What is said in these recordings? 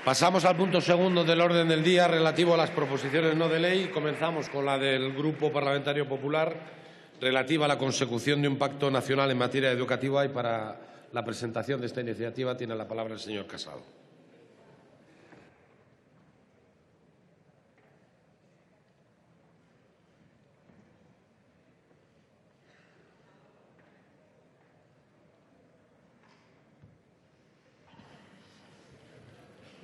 Pasamos al punto segundo del orden del día relativo a las proposiciones no de ley. Comenzamos con la del Grupo Parlamentario Popular relativa a la consecución de un pacto nacional en materia educativa, y para la presentación de esta iniciativa tiene la palabra el señor Casado.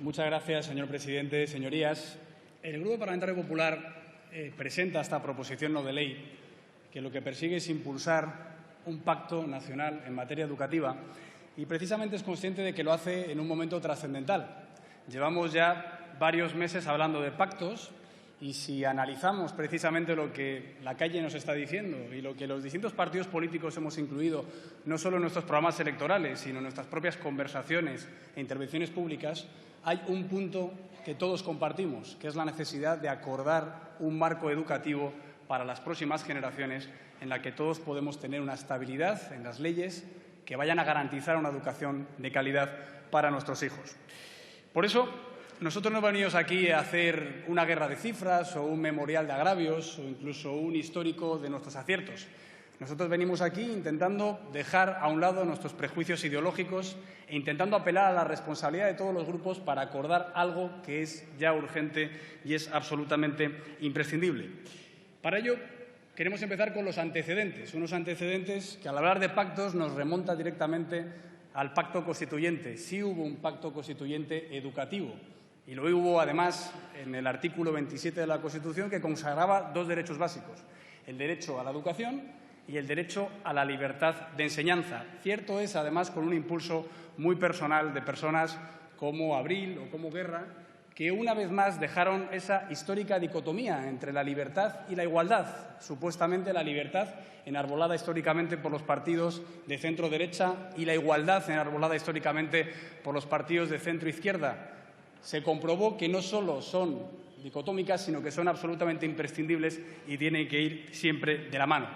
Muchas gracias, señor presidente. Señorías, el Grupo Parlamentario Popular presenta esta proposición no de ley que lo que persigue es impulsar un pacto nacional en materia educativa, y precisamente es consciente de que lo hace en un momento trascendental. Llevamos ya varios meses hablando de pactos, y si analizamos precisamente lo que la calle nos está diciendo y lo que los distintos partidos políticos hemos incluido no solo en nuestros programas electorales, sino en nuestras propias conversaciones e intervenciones públicas, hay un punto que todos compartimos, que es la necesidad de acordar un marco educativo para las próximas generaciones en la que todos podemos tener una estabilidad en las leyes que vayan a garantizar una educación de calidad para nuestros hijos. Por eso, nosotros no venimos aquí a hacer una guerra de cifras o un memorial de agravios o incluso un histórico de nuestros aciertos. Nosotros venimos aquí intentando dejar a un lado nuestros prejuicios ideológicos e intentando apelar a la responsabilidad de todos los grupos para acordar algo que es ya urgente y es absolutamente imprescindible. Para ello, queremos empezar con los antecedentes, unos antecedentes que al hablar de pactos nos remonta directamente al pacto constituyente. Sí hubo un pacto constituyente educativo, y lo hubo además en el artículo 27 de la Constitución, que consagraba dos derechos básicos: el derecho a la educación y el derecho a la libertad de enseñanza. Cierto es, además, con un impulso muy personal de personas como Abril o como Guerra, que una vez más dejaron esa histórica dicotomía entre la libertad y la igualdad. Supuestamente la libertad enarbolada históricamente por los partidos de centro-derecha y la igualdad enarbolada históricamente por los partidos de centro-izquierda. Se comprobó que no solo son dicotómicas, sino que son absolutamente imprescindibles y tienen que ir siempre de la mano.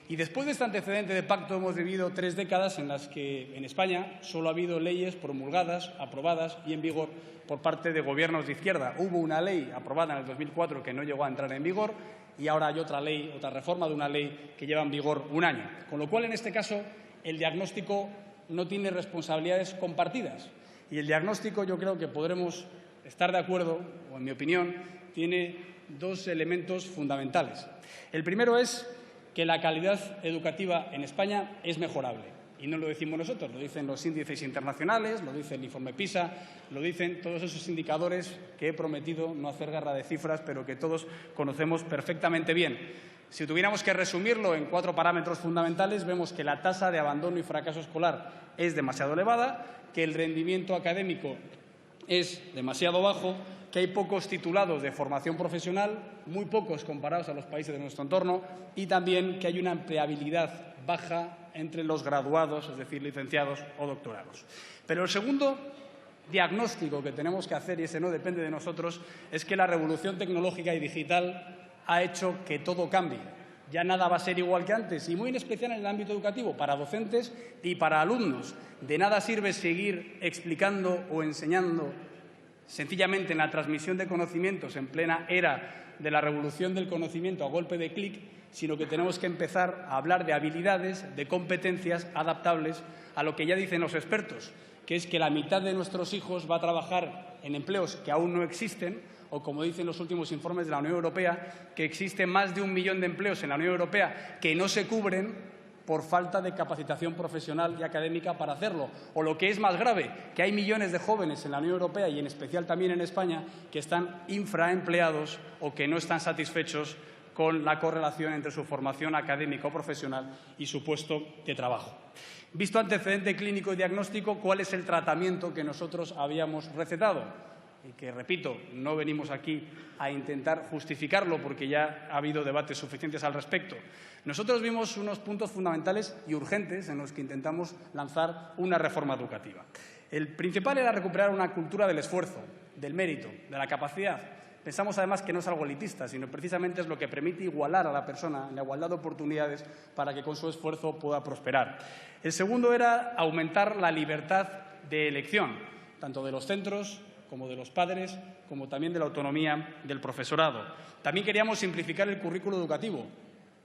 Y después de este antecedente de pacto hemos vivido 3 décadas en las que en España solo ha habido leyes promulgadas, aprobadas y en vigor por parte de gobiernos de izquierda. Hubo una ley aprobada en el 2004 que no llegó a entrar en vigor, y ahora hay otra ley, otra reforma de una ley que lleva en vigor un año. Con lo cual, en este caso, el diagnóstico no tiene responsabilidades compartidas. Y el diagnóstico, yo creo que podremos estar de acuerdo, o en mi opinión, tiene 2 elementos fundamentales. El primero es que la calidad educativa en España es mejorable. Y no lo decimos nosotros, lo dicen los índices internacionales, lo dice el informe PISA, lo dicen todos esos indicadores que he prometido no hacer guerra de cifras, pero que todos conocemos perfectamente bien. Si tuviéramos que resumirlo en 4 parámetros fundamentales, vemos que la tasa de abandono y fracaso escolar es demasiado elevada, que el rendimiento académico es demasiado bajo, que hay pocos titulados de formación profesional, muy pocos comparados a los países de nuestro entorno, y también que hay una empleabilidad baja entre los graduados, es decir, licenciados o doctorados. Pero el segundo diagnóstico que tenemos que hacer, y ese no depende de nosotros, es que la revolución tecnológica y digital ha hecho que todo cambie. Ya nada va a ser igual que antes, y muy en especial en el ámbito educativo, para docentes y para alumnos. De nada sirve seguir explicando o enseñando sencillamente en la transmisión de conocimientos en plena era de la revolución del conocimiento a golpe de clic, sino que tenemos que empezar a hablar de habilidades, de competencias adaptables a lo que ya dicen los expertos, que es que la mitad de nuestros hijos va a trabajar en empleos que aún no existen, o como dicen los últimos informes de la Unión Europea, que existen más de 1 millón de empleos en la Unión Europea que no se cubren por falta de capacitación profesional y académica para hacerlo. O lo que es más grave, que hay millones de jóvenes en la Unión Europea y en especial también en España que están infraempleados o que no están satisfechos con la correlación entre su formación académica o profesional y su puesto de trabajo. Visto antecedente clínico y diagnóstico, ¿cuál es el tratamiento que nosotros habíamos recetado? Y que, repito, no venimos aquí a intentar justificarlo porque ya ha habido debates suficientes al respecto. Nosotros vimos unos puntos fundamentales y urgentes en los que intentamos lanzar una reforma educativa. El principal era recuperar una cultura del esfuerzo, del mérito, de la capacidad. Pensamos, además, que no es algo elitista, sino precisamente es lo que permite igualar a la persona en la igualdad de oportunidades para que con su esfuerzo pueda prosperar. El segundo era aumentar la libertad de elección, tanto de los centros como de los padres, como también de la autonomía del profesorado. También queríamos simplificar el currículo educativo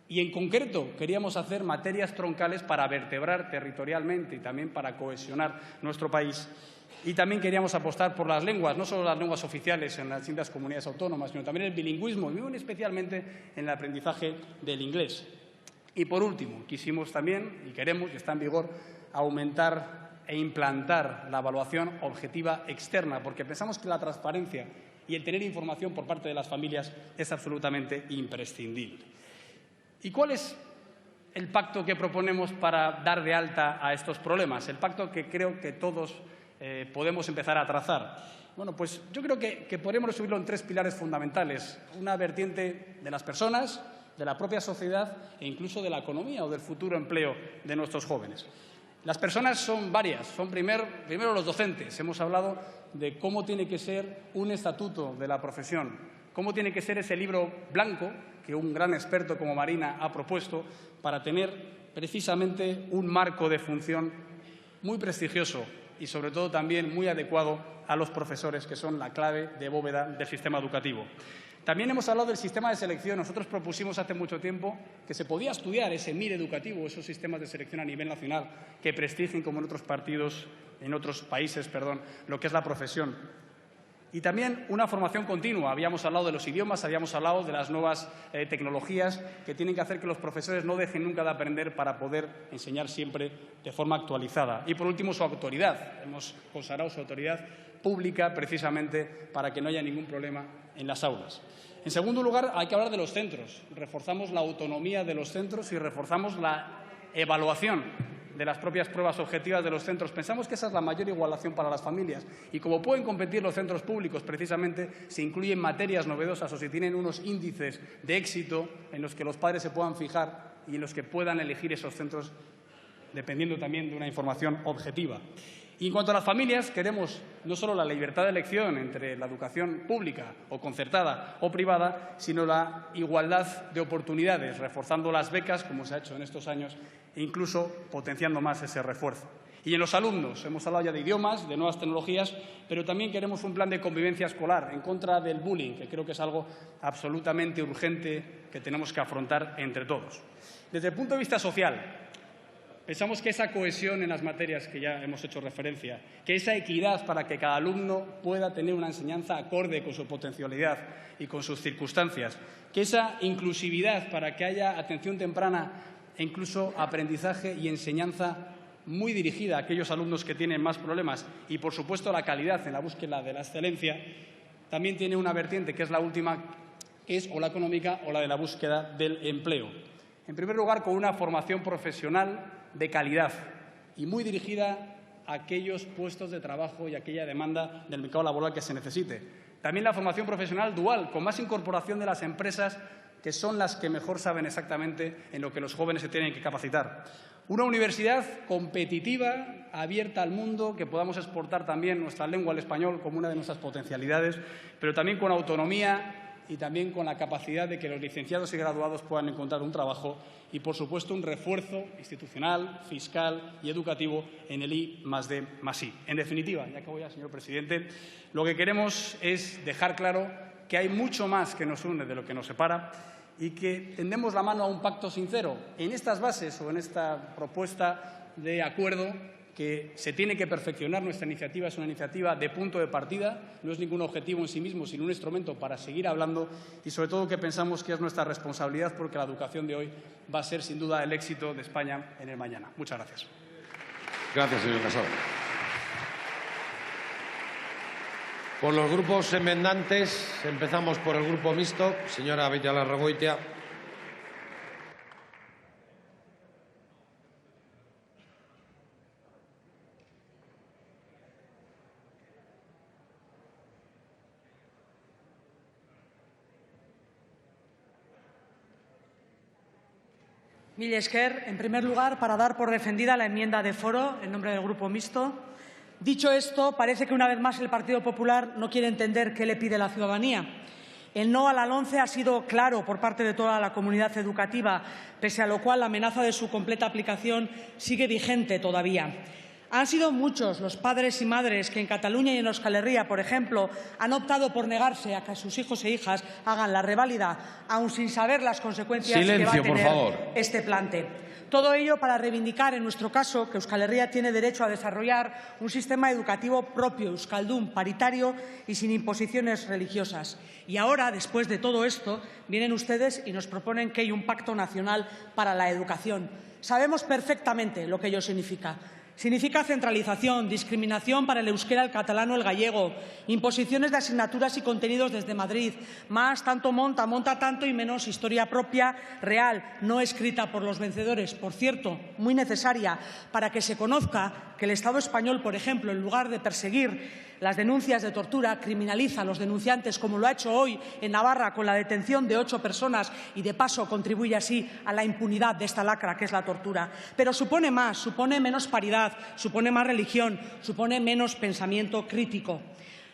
y, en concreto, queríamos hacer materias troncales para vertebrar territorialmente y también para cohesionar nuestro país. Y también queríamos apostar por las lenguas, no solo las lenguas oficiales en las distintas comunidades autónomas, sino también el bilingüismo, y muy especialmente en el aprendizaje del inglés. Y, por último, quisimos también, y queremos, y está en vigor, aumentar e implantar la evaluación objetiva externa, porque pensamos que la transparencia y el tener información por parte de las familias es absolutamente imprescindible. ¿Y cuál es el pacto que proponemos para dar de alta a estos problemas? El pacto que creo que todos podemos empezar a trazar. Bueno, pues yo creo que podemos resumirlo en tres pilares fundamentales. Una vertiente de las personas, de la propia sociedad e incluso de la economía o del futuro empleo de nuestros jóvenes. Las personas son varias. Son primero los docentes. Hemos hablado de cómo tiene que ser un estatuto de la profesión, cómo tiene que ser ese libro blanco que un gran experto como Marina ha propuesto para tener precisamente un marco de función muy prestigioso y, sobre todo, también muy adecuado a los profesores, que son la clave de bóveda del sistema educativo. También hemos hablado del sistema de selección. Nosotros propusimos hace mucho tiempo que se podía estudiar ese MIR educativo, esos sistemas de selección a nivel nacional que prestigien, como en otros países, lo que es la profesión. Y también una formación continua. Habíamos hablado de los idiomas, habíamos hablado de las nuevas tecnologías que tienen que hacer que los profesores no dejen nunca de aprender para poder enseñar siempre de forma actualizada. Y, por último, su autoridad. Hemos consagrado su autoridad pública precisamente para que no haya ningún problema en las aulas. En segundo lugar, hay que hablar de los centros. Reforzamos la autonomía de los centros y reforzamos la evaluación de las propias pruebas objetivas de los centros. Pensamos que esa es la mayor igualación para las familias. Y como pueden competir los centros públicos, precisamente, si incluyen materias novedosas o si tienen unos índices de éxito en los que los padres se puedan fijar y en los que puedan elegir esos centros dependiendo también de una información objetiva. Y en cuanto a las familias, queremos no solo la libertad de elección entre la educación pública o concertada o privada, sino la igualdad de oportunidades, reforzando las becas, como se ha hecho en estos años, e incluso potenciando más ese refuerzo. Y en los alumnos, hemos hablado ya de idiomas, de nuevas tecnologías, pero también queremos un plan de convivencia escolar en contra del bullying, que creo que es algo absolutamente urgente que tenemos que afrontar entre todos. Desde el punto de vista social, pensamos que esa cohesión en las materias que ya hemos hecho referencia, que esa equidad para que cada alumno pueda tener una enseñanza acorde con su potencialidad y con sus circunstancias, que esa inclusividad para que haya atención temprana e incluso aprendizaje y enseñanza muy dirigida a aquellos alumnos que tienen más problemas y, por supuesto, la calidad en la búsqueda de la excelencia, también tiene una vertiente que es la última, que es o la económica o la de la búsqueda del empleo. En primer lugar, con una formación profesional de calidad y muy dirigida a aquellos puestos de trabajo y aquella demanda del mercado laboral que se necesite. También la formación profesional dual, con más incorporación de las empresas, que son las que mejor saben exactamente en lo que los jóvenes se tienen que capacitar. Una universidad competitiva, abierta al mundo, que podamos exportar también nuestra lengua, el español, como una de nuestras potencialidades, pero también con autonomía y también con la capacidad de que los licenciados y graduados puedan encontrar un trabajo y, por supuesto, un refuerzo institucional, fiscal y educativo en el I+D+I. En definitiva, ya acabo ya, señor presidente, lo que queremos es dejar claro que hay mucho más que nos une de lo que nos separa y que tendemos la mano a un pacto sincero en estas bases o en esta propuesta de acuerdo que se tiene que perfeccionar. Nuestra iniciativa es una iniciativa de punto de partida, no es ningún objetivo en sí mismo, sino un instrumento para seguir hablando y, sobre todo, que pensamos que es nuestra responsabilidad porque la educación de hoy va a ser, sin duda, el éxito de España en el mañana. Muchas gracias. Gracias, señor Casado. Por los grupos enmendantes, empezamos por el Grupo Mixto. Señora Beitialarrangoitia. Mil esker, en primer lugar, para dar por defendida la enmienda de foro en nombre del Grupo Mixto. Dicho esto, parece que una vez más el Partido Popular no quiere entender qué le pide la ciudadanía. El no a la LOMCE ha sido claro por parte de toda la comunidad educativa, pese a lo cual la amenaza de su completa aplicación sigue vigente todavía. Han sido muchos los padres y madres que en Cataluña y en Euskal Herria, por ejemplo, han optado por negarse a que sus hijos e hijas hagan la reválida, aun sin saber las consecuencias que va a tener este plante. Todo ello para reivindicar, en nuestro caso, que Euskal Herria tiene derecho a desarrollar un sistema educativo propio, euskaldun, paritario y sin imposiciones religiosas. Y ahora, después de todo esto, vienen ustedes y nos proponen que hay un pacto nacional para la educación. Sabemos perfectamente lo que ello significa. Significa centralización, discriminación para el euskera, el catalán o el gallego, imposiciones de asignaturas y contenidos desde Madrid, más tanto monta tanto y menos historia propia, real, no escrita por los vencedores. Por cierto, muy necesaria para que se conozca que el Estado español, por ejemplo, en lugar de perseguir las denuncias de tortura, criminaliza a los denunciantes, como lo ha hecho hoy en Navarra con la detención de 8 personas y, de paso, contribuye así a la impunidad de esta lacra que es la tortura. Pero supone más, supone menos paridad, supone más religión, supone menos pensamiento crítico.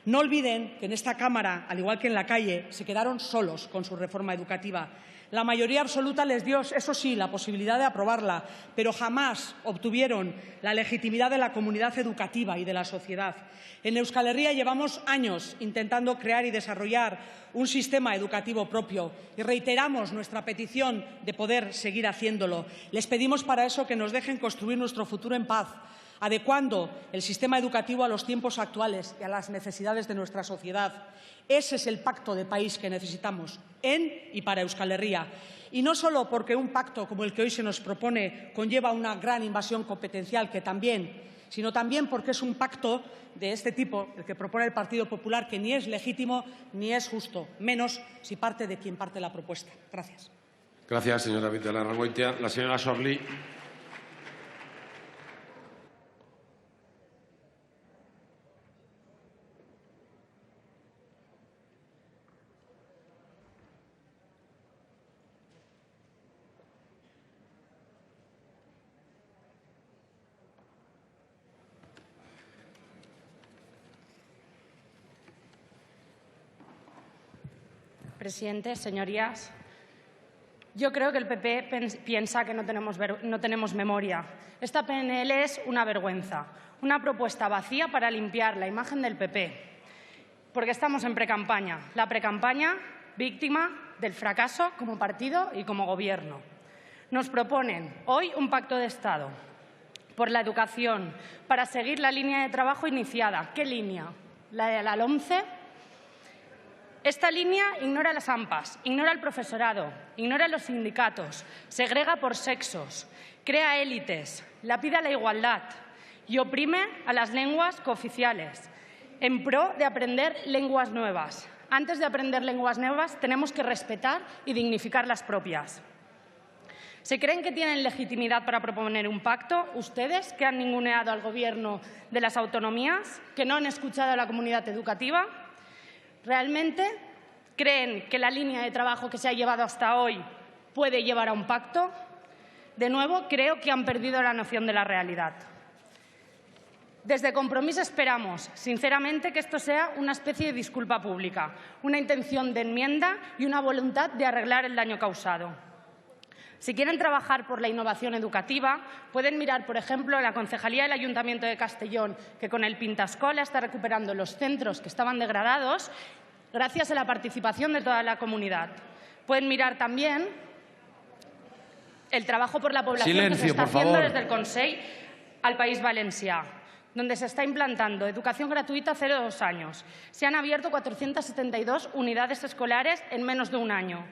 No olviden que en esta Cámara, al igual que en la calle, se quedaron solos con su reforma educativa. La mayoría absoluta les dio, eso sí, la posibilidad de aprobarla, pero jamás obtuvieron la legitimidad de la comunidad educativa y de la sociedad. En Euskal Herria llevamos años intentando crear y desarrollar un sistema educativo propio y reiteramos nuestra petición de poder seguir haciéndolo. Les pedimos para eso que nos dejen construir nuestro futuro en paz, adecuando el sistema educativo a los tiempos actuales y a las necesidades de nuestra sociedad. Ese es el pacto de país que necesitamos en y para Euskal Herria. Y no solo porque un pacto como el que hoy se nos propone conlleva una gran invasión competencial, que también, sino también porque es un pacto de este tipo, el que propone el Partido Popular, que ni es legítimo ni es justo, menos si parte de quien parte la propuesta. Gracias. Gracias, señora Beitialarrangoitia. La señora Sorlí. Presidente, señorías, yo creo que el PP piensa que no tenemos memoria. Esta PNL es una vergüenza, una propuesta vacía para limpiar la imagen del PP, porque estamos en precampaña, la precampaña víctima del fracaso como partido y como Gobierno. Nos proponen hoy un pacto de Estado por la educación, para seguir la línea de trabajo iniciada. ¿Qué línea? ¿La de la LOMCE? Esta línea ignora las AMPAs, ignora al profesorado, ignora a los sindicatos, segrega por sexos, crea élites, lapida la igualdad y oprime a las lenguas cooficiales en pro de aprender lenguas nuevas. Antes de aprender lenguas nuevas tenemos que respetar y dignificar las propias. ¿Se creen que tienen legitimidad para proponer un pacto? ¿Ustedes, que han ninguneado al Gobierno de las autonomías, que no han escuchado a la comunidad educativa? ¿Realmente creen que la línea de trabajo que se ha llevado hasta hoy puede llevar a un pacto? De nuevo, creo que han perdido la noción de la realidad. Desde Compromís esperamos, sinceramente, que esto sea una especie de disculpa pública, una intención de enmienda y una voluntad de arreglar el daño causado. Si quieren trabajar por la innovación educativa, pueden mirar, por ejemplo, la Concejalía del Ayuntamiento de Castellón, que con el Pintascola está recuperando los centros que estaban degradados gracias a la participación de toda la comunidad. Pueden mirar también el trabajo por la población que se está haciendo desde el Consell al País Valencià, donde se está implantando educación gratuita 0–2 años. Se han abierto 472 unidades escolares en menos de un año.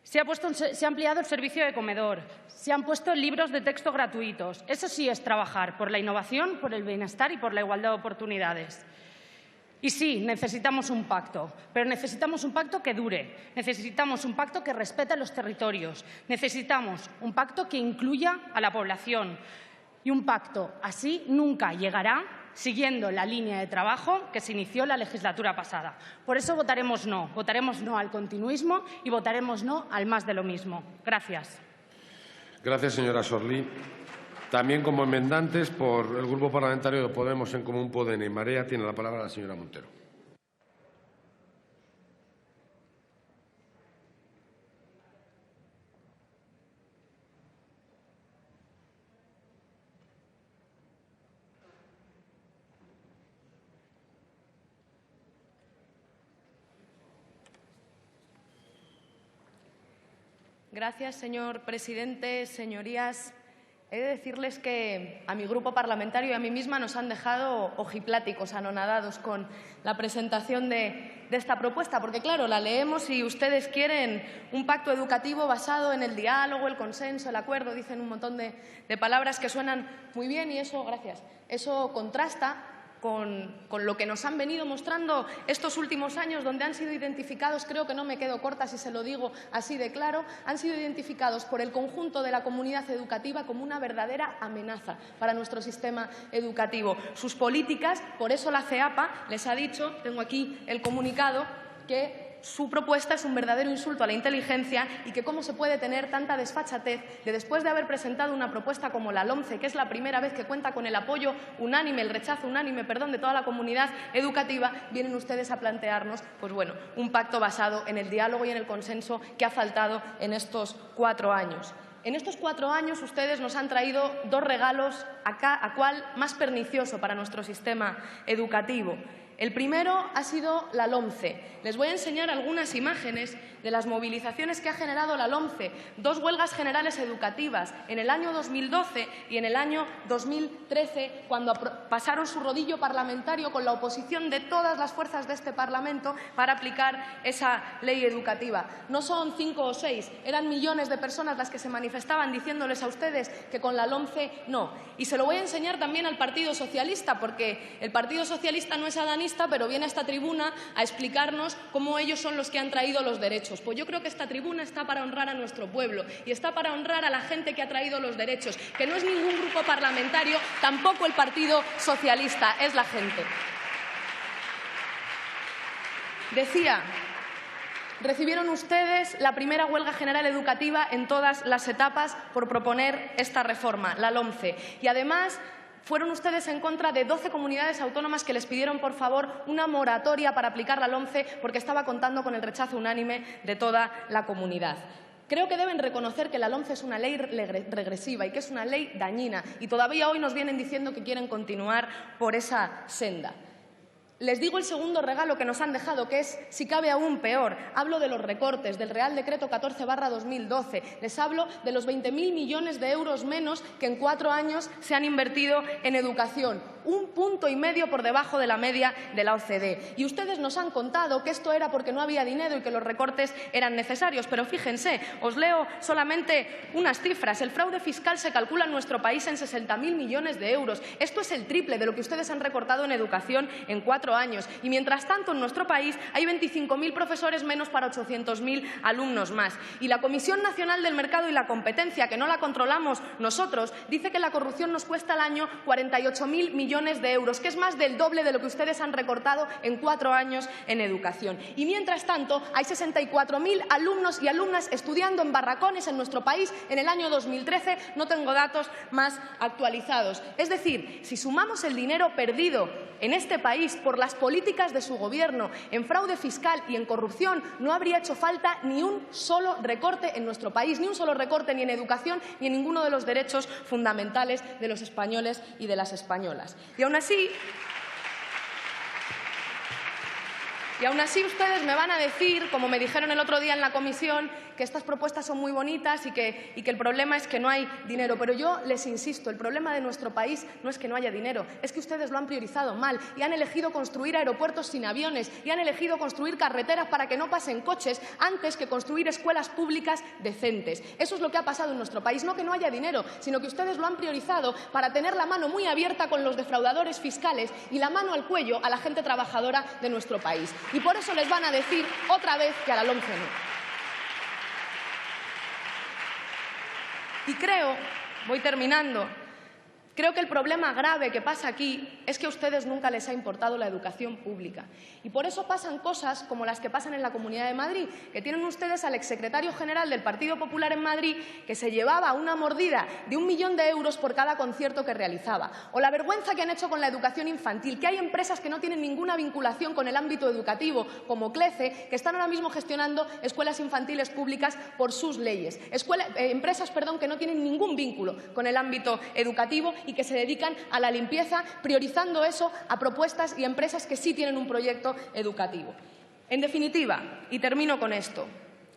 Se ha ampliado el servicio de comedor, se han puesto libros de texto gratuitos. Eso sí es trabajar por la innovación, por el bienestar y por la igualdad de oportunidades. Y sí, necesitamos un pacto, pero necesitamos un pacto que dure, necesitamos un pacto que respete a los territorios, necesitamos un pacto que incluya a la población. Y un pacto así nunca llegará siguiendo la línea de trabajo que se inició la legislatura pasada. Por eso votaremos no al continuismo y votaremos no al más de lo mismo. Gracias. Gracias, señora Sorlí. También como enmendantes por el Grupo Parlamentario de Podemos en Común Podem y Marea tiene la palabra la señora Montero. Gracias, señor presidente. Señorías, he de decirles que a mi grupo parlamentario y a mí misma nos han dejado ojipláticos, anonadados con la presentación de esta propuesta, porque, claro, la leemos y ustedes quieren un pacto educativo basado en el diálogo, el consenso, el acuerdo, dicen un montón de palabras que suenan muy bien y eso, gracias, eso contrasta con lo que nos han venido mostrando estos últimos años, donde han sido identificados, creo que no me quedo corta si se lo digo así de claro, han sido identificados por el conjunto de la comunidad educativa como una verdadera amenaza para nuestro sistema educativo. Sus políticas, por eso la CEAPA les ha dicho, tengo aquí el comunicado, que su propuesta es un verdadero insulto a la inteligencia y que cómo se puede tener tanta desfachatez de, después de haber presentado una propuesta como la LOMCE, que es la primera vez que cuenta con el apoyo unánime, el rechazo unánime, perdón, de toda la comunidad educativa, vienen ustedes a plantearnos, pues bueno, un pacto basado en el diálogo y en el consenso que ha faltado en estos 4 años. En estos 4 años ustedes nos han traído 2 regalos, a cuál más pernicioso para nuestro sistema educativo. El primero ha sido la LOMCE. Les voy a enseñar algunas imágenes de las movilizaciones que ha generado la LOMCE. 2 huelgas generales educativas en el año 2012 y en el año 2013, cuando pasaron su rodillo parlamentario con la oposición de todas las fuerzas de este Parlamento para aplicar esa ley educativa. No son 5 o 6, eran millones de personas las que se manifestaban diciéndoles a ustedes que con la LOMCE no. Y se lo voy a enseñar también al Partido Socialista, porque el Partido Socialista no es adanista, pero viene a esta tribuna a explicarnos cómo ellos son los que han traído los derechos. Pues yo creo que esta tribuna está para honrar a nuestro pueblo y está para honrar a la gente que ha traído los derechos, que no es ningún grupo parlamentario, tampoco el Partido Socialista, es la gente. Decía, recibieron ustedes la primera huelga general educativa en todas las etapas por proponer esta reforma, la LOMCE, y además fueron ustedes en contra de 12 comunidades autónomas que les pidieron, por favor, una moratoria para aplicar la LOMCE porque estaba contando con el rechazo unánime de toda la comunidad. Creo que deben reconocer que la LOMCE es una ley regresiva y que es una ley dañina, y todavía hoy nos vienen diciendo que quieren continuar por esa senda. Les digo el segundo regalo que nos han dejado, que es, si cabe, aún peor. Hablo de los recortes, del Real Decreto 14/2012. Les hablo de los 20.000 millones de euros menos que en 4 años se han invertido en educación. 1,5 puntos por debajo de la media de la OCDE. Y ustedes nos han contado que esto era porque no había dinero y que los recortes eran necesarios. Pero fíjense, os leo solamente unas cifras. El fraude fiscal se calcula en nuestro país en 60.000 millones de euros. Esto es el triple de lo que ustedes han recortado en educación en 4 años. Y mientras tanto, en nuestro país hay 25.000 profesores menos para 800.000 alumnos más. Y la Comisión Nacional del Mercado y la Competencia, que no la controlamos nosotros, dice que la corrupción nos cuesta al año 48.000 millones de euros, que es más del doble de lo que ustedes han recortado en 4 años en educación. Y mientras tanto, hay 64.000 alumnos y alumnas estudiando en barracones en nuestro país en el año 2013. No tengo datos más actualizados. Es decir, si sumamos el dinero perdido en este país por las políticas de su Gobierno en fraude fiscal y en corrupción, no habría hecho falta ni un solo recorte en nuestro país, ni un solo recorte ni en educación ni en ninguno de los derechos fundamentales de los españoles y de las españolas. Y aún así ustedes me van a decir, como me dijeron el otro día en la comisión, que estas propuestas son muy bonitas y que el problema es que no hay dinero. Pero yo les insisto, el problema de nuestro país no es que no haya dinero, es que ustedes lo han priorizado mal y han elegido construir aeropuertos sin aviones y han elegido construir carreteras para que no pasen coches antes que construir escuelas públicas decentes. Eso es lo que ha pasado en nuestro país, no que no haya dinero, sino que ustedes lo han priorizado para tener la mano muy abierta con los defraudadores fiscales y la mano al cuello a la gente trabajadora de nuestro país. Y por eso les van a decir otra vez que a la LOMCE no. Y voy terminando, creo que el problema grave que pasa aquí es que a ustedes nunca les ha importado la educación pública. Y por eso pasan cosas como las que pasan en la Comunidad de Madrid, que tienen ustedes al exsecretario general del Partido Popular en Madrid que se llevaba una mordida de 1 millón de euros por cada concierto que realizaba. O la vergüenza que han hecho con la educación infantil, que hay empresas que no tienen ninguna vinculación con el ámbito educativo, como CLECE, que están ahora mismo gestionando escuelas infantiles públicas por sus leyes. Empresas que no tienen ningún vínculo con el ámbito educativo y que se dedican a la limpieza, priorizando eso a propuestas y empresas que sí tienen un proyecto educativo. En definitiva, y termino con esto,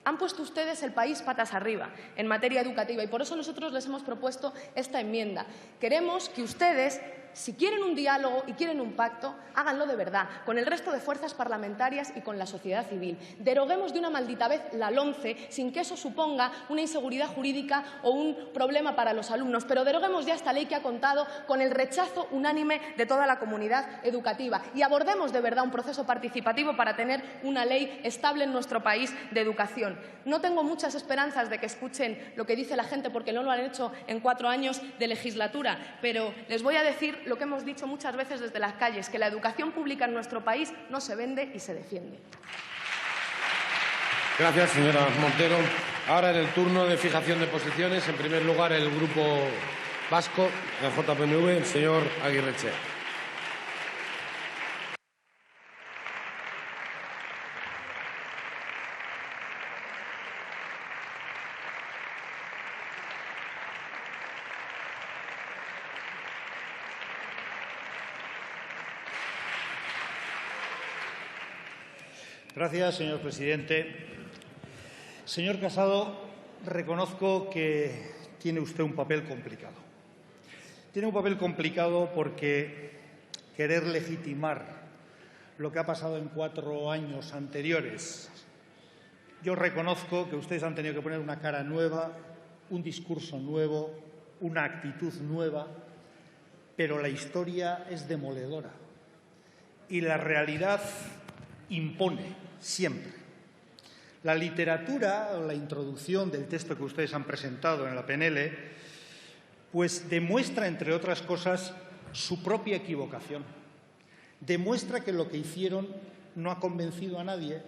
Han puesto ustedes el país patas arriba en materia educativa y por eso nosotros les hemos propuesto esta enmienda. Queremos que ustedes, si quieren un diálogo y quieren un pacto, háganlo de verdad, con el resto de fuerzas parlamentarias y con la sociedad civil. Deroguemos de una maldita vez la LOMCE sin que eso suponga una inseguridad jurídica o un problema para los alumnos, pero deroguemos ya esta ley que ha contado con el rechazo unánime de toda la comunidad educativa y abordemos de verdad un proceso participativo para tener una ley estable en nuestro país de educación. No tengo muchas esperanzas de que escuchen lo que dice la gente porque no lo han hecho en 4 años de legislatura, pero les voy a decir lo que hemos dicho muchas veces desde las calles, que la educación pública en nuestro país no se vende y se defiende. Gracias, señora Montero. Ahora en el turno de fijación de posiciones, en primer lugar el Grupo Vasco, el JPNV, el señor Aguirreche. Gracias, señor presidente. Señor Casado, reconozco que tiene usted un papel complicado. Tiene un papel complicado porque querer legitimar lo que ha pasado en 4 años anteriores. Yo reconozco que ustedes han tenido que poner una cara nueva, un discurso nuevo, una actitud nueva, pero la historia es demoledora y la realidad impone siempre. La literatura, la introducción del texto que ustedes han presentado en la PNL, pues demuestra, entre otras cosas, su propia equivocación. Demuestra que lo que hicieron no ha convencido a nadie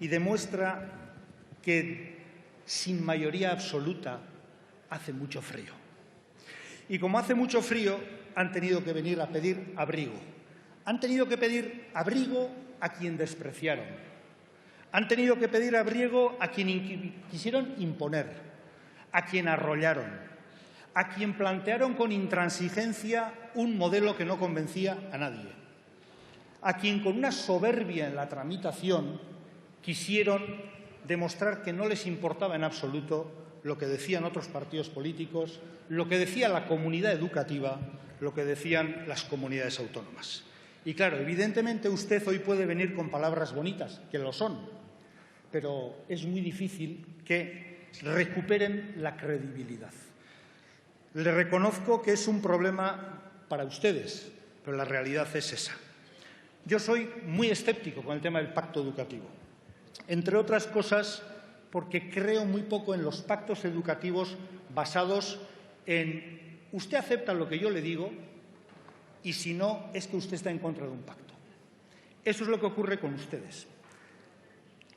y demuestra que sin mayoría absoluta hace mucho frío. Y como hace mucho frío, han tenido que venir a pedir abrigo. Han tenido que pedir abrigo a quien despreciaron. Han tenido que pedir abrigo a quien quisieron imponer, a quien arrollaron, a quien plantearon con intransigencia un modelo que no convencía a nadie, a quien con una soberbia en la tramitación quisieron demostrar que no les importaba en absoluto lo que decían otros partidos políticos, lo que decía la comunidad educativa, lo que decían las comunidades autónomas. Y claro, evidentemente usted hoy puede venir con palabras bonitas, que lo son, pero es muy difícil que recuperen la credibilidad. Le reconozco que es un problema para ustedes, pero la realidad es esa. Yo soy muy escéptico con el tema del pacto educativo, entre otras cosas porque creo muy poco en los pactos educativos basados en usted acepta lo que yo le digo y si no, es que usted está en contra de un pacto. Eso es lo que ocurre con ustedes.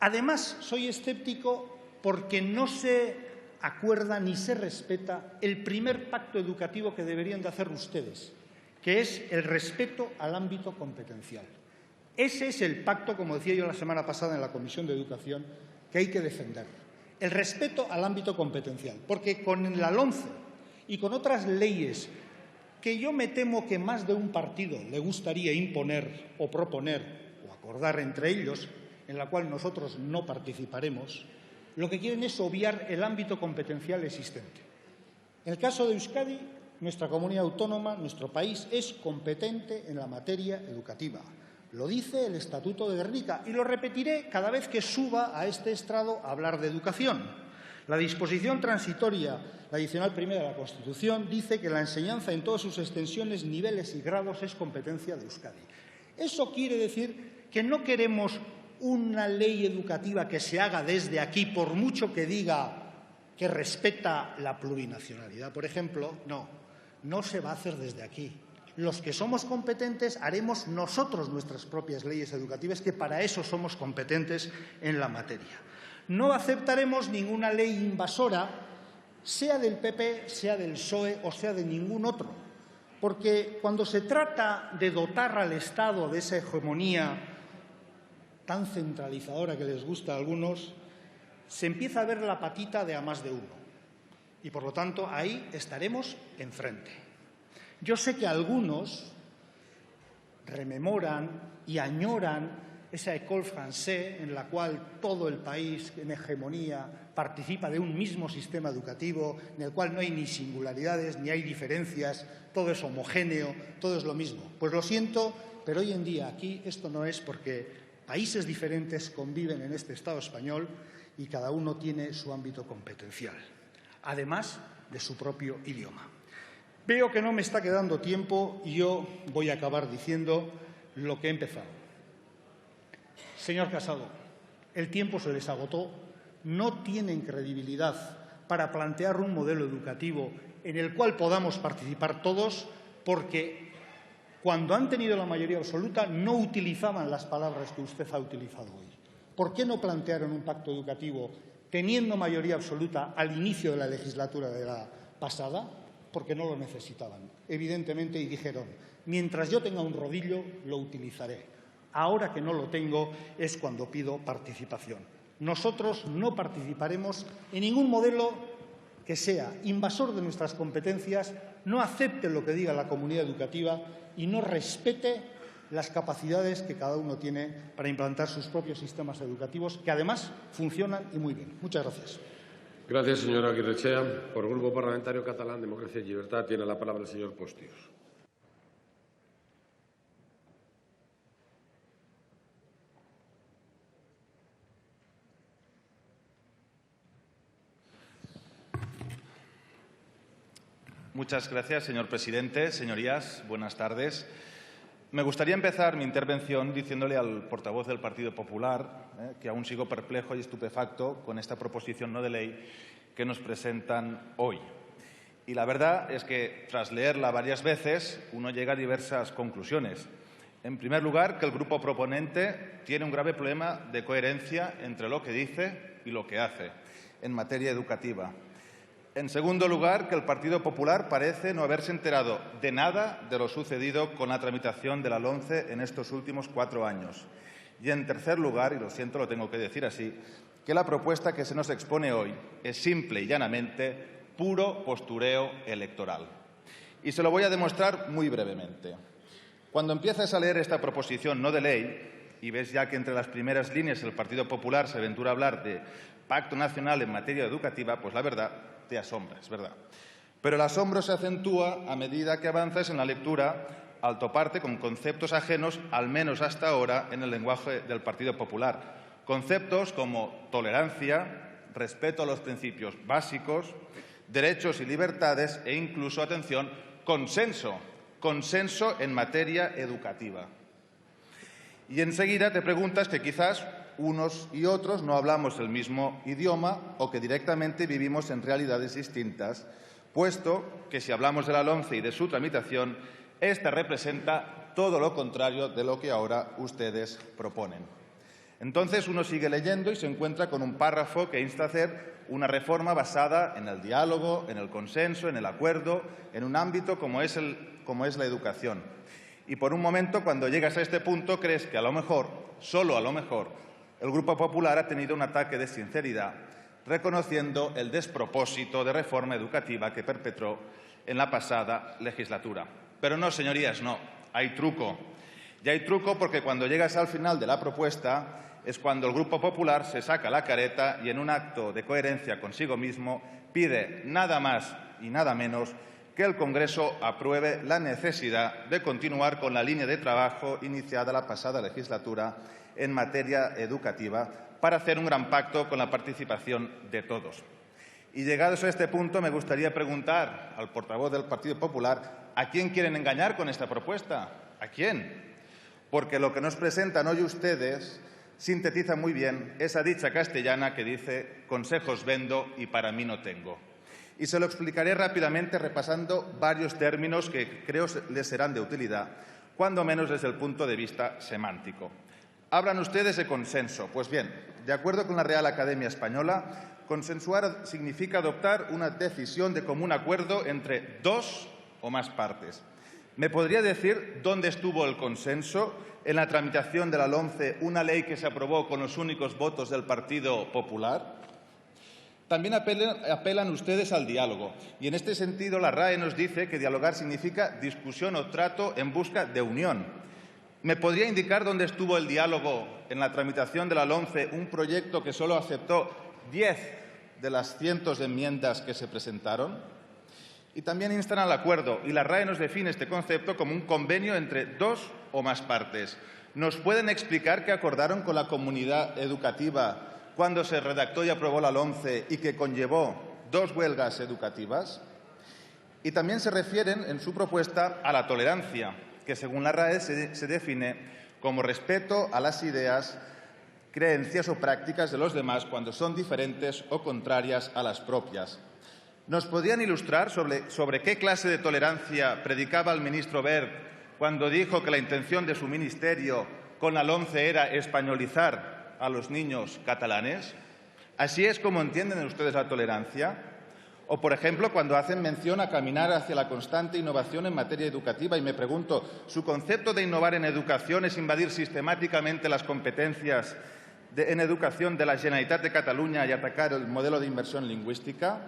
Además, soy escéptico porque no se acuerda ni se respeta el primer pacto educativo que deberían de hacer ustedes, que es el respeto al ámbito competencial. Ese es el pacto, como decía yo la semana pasada en la Comisión de Educación, que hay que defender. El respeto al ámbito competencial, porque con la LOMCE y con otras leyes que yo me temo que más de un partido le gustaría imponer o proponer o acordar entre ellos, en la cual nosotros no participaremos, lo que quieren es obviar el ámbito competencial existente. En el caso de Euskadi, nuestra comunidad autónoma, nuestro país, es competente en la materia educativa. Lo dice el Estatuto de Gernika y lo repetiré cada vez que suba a este estrado a hablar de educación. La disposición transitoria, la adicional primera de la Constitución, dice que la enseñanza en todas sus extensiones, niveles y grados es competencia de Euskadi. Eso quiere decir que no queremos una ley educativa que se haga desde aquí, por mucho que diga que respeta la plurinacionalidad, por ejemplo. No se va a hacer desde aquí. Los que somos competentes haremos nosotros nuestras propias leyes educativas, que para eso somos competentes en la materia. No aceptaremos ninguna ley invasora, sea del PP, sea del PSOE o sea de ningún otro, porque cuando se trata de dotar al Estado de esa hegemonía tan centralizadora que les gusta a algunos, se empieza a ver la patita de a más de uno. Y, por lo tanto, ahí estaremos enfrente. Yo sé que algunos rememoran y añoran esa école française en la cual todo el país en hegemonía participa de un mismo sistema educativo, en el cual no hay ni singularidades ni hay diferencias, todo es homogéneo, todo es lo mismo. Pues lo siento, pero hoy en día aquí esto no es, porque países diferentes conviven en este Estado español y cada uno tiene su ámbito competencial, además de su propio idioma. Veo que no me está quedando tiempo y yo voy a acabar diciendo lo que he empezado. Señor Casado, el tiempo se les agotó, no tienen credibilidad para plantear un modelo educativo en el cual podamos participar todos, porque cuando han tenido la mayoría absoluta no utilizaban las palabras que usted ha utilizado hoy. ¿Por qué no plantearon un pacto educativo teniendo mayoría absoluta al inicio de la legislatura de la pasada? Porque no lo necesitaban, evidentemente, y dijeron, mientras yo tenga un rodillo, lo utilizaré. Ahora que no lo tengo es cuando pido participación. Nosotros no participaremos en ningún modelo que sea invasor de nuestras competencias, no acepte lo que diga la comunidad educativa y no respete las capacidades que cada uno tiene para implantar sus propios sistemas educativos, que además funcionan y muy bien. Muchas gracias. Gracias, señora Aguirrechea. Por el Grupo Parlamentario Catalán, Democracia y Libertad, tiene la palabra el señor Postius. Muchas gracias, señor presidente. Señorías, buenas tardes. Me gustaría empezar mi intervención diciéndole al portavoz del Partido Popular que aún sigo perplejo y estupefacto con esta proposición no de ley que nos presentan hoy. Y la verdad es que, tras leerla varias veces, uno llega a diversas conclusiones. En primer lugar, que el grupo proponente tiene un grave problema de coherencia entre lo que dice y lo que hace en materia educativa. En segundo lugar, que el Partido Popular parece no haberse enterado de nada de lo sucedido con la tramitación de la LOMCE en estos últimos 4 años. Y en tercer lugar, y lo siento, lo tengo que decir así, que la propuesta que se nos expone hoy es simple y llanamente puro postureo electoral. Y se lo voy a demostrar muy brevemente. Cuando empiezas a leer esta proposición no de ley y ves ya que entre las primeras líneas el Partido Popular se aventura a hablar de pacto nacional en materia educativa, pues la verdad te asombra, es verdad. Pero el asombro se acentúa a medida que avanzas en la lectura al toparte con conceptos ajenos, al menos hasta ahora, en el lenguaje del Partido Popular. Conceptos como tolerancia, respeto a los principios básicos, derechos y libertades e incluso, atención, consenso en materia educativa. Y enseguida te preguntas que quizás unos y otros no hablamos el mismo idioma o que directamente vivimos en realidades distintas, puesto que si hablamos de la LOMCE y de su tramitación, esta representa todo lo contrario de lo que ahora ustedes proponen. Entonces uno sigue leyendo y se encuentra con un párrafo que insta a hacer una reforma basada en el diálogo, en el consenso, en el acuerdo, en un ámbito como es la educación. Y por un momento, cuando llegas a este punto, crees que a lo mejor, solo a lo mejor, el Grupo Popular ha tenido un ataque de sinceridad, reconociendo el despropósito de reforma educativa que perpetró en la pasada legislatura. Pero no, señorías, no. Hay truco. Y hay truco porque cuando llegas al final de la propuesta es cuando el Grupo Popular se saca la careta y en un acto de coherencia consigo mismo pide nada más y nada menos que el Congreso apruebe la necesidad de continuar con la línea de trabajo iniciada la pasada legislatura en materia educativa para hacer un gran pacto con la participación de todos. Y llegados a este punto, me gustaría preguntar al portavoz del Partido Popular ¿a quién quieren engañar con esta propuesta? ¿A quién? Porque lo que nos presentan hoy ustedes sintetiza muy bien esa dicha castellana que dice «consejos vendo y para mí no tengo». Y se lo explicaré rápidamente repasando varios términos que creo les serán de utilidad, cuando menos desde el punto de vista semántico. Hablan ustedes de consenso. Pues bien, de acuerdo con la Real Academia Española, consensuar significa adoptar una decisión de común acuerdo entre dos o más partes. ¿Me podría decir dónde estuvo el consenso en la tramitación de la LOMCE, una ley que se aprobó con los únicos votos del Partido Popular? También apelan ustedes al diálogo. Y en este sentido, la RAE nos dice que dialogar significa discusión o trato en busca de unión. ¿Me podría indicar dónde estuvo el diálogo en la tramitación de la LOMCE, un proyecto que solo aceptó 10 de las cientos de enmiendas que se presentaron? Y también instan al acuerdo, y la RAE nos define este concepto como un convenio entre dos o más partes. ¿Nos pueden explicar qué acordaron con la comunidad educativa cuando se redactó y aprobó la LOMCE y que conllevó 2 huelgas educativas? Y también se refieren en su propuesta a la tolerancia, que según la RAE se define como respeto a las ideas, creencias o prácticas de los demás cuando son diferentes o contrarias a las propias. ¿Nos podrían ilustrar sobre qué clase de tolerancia predicaba el ministro Wert cuando dijo que la intención de su ministerio con la LOMCE era españolizar a los niños catalanes? ¿Así es como entienden ustedes la tolerancia? O, por ejemplo, cuando hacen mención a caminar hacia la constante innovación en materia educativa, y me pregunto, ¿su concepto de innovar en educación es invadir sistemáticamente las competencias en educación de la Generalitat de Cataluña y atacar el modelo de inversión lingüística?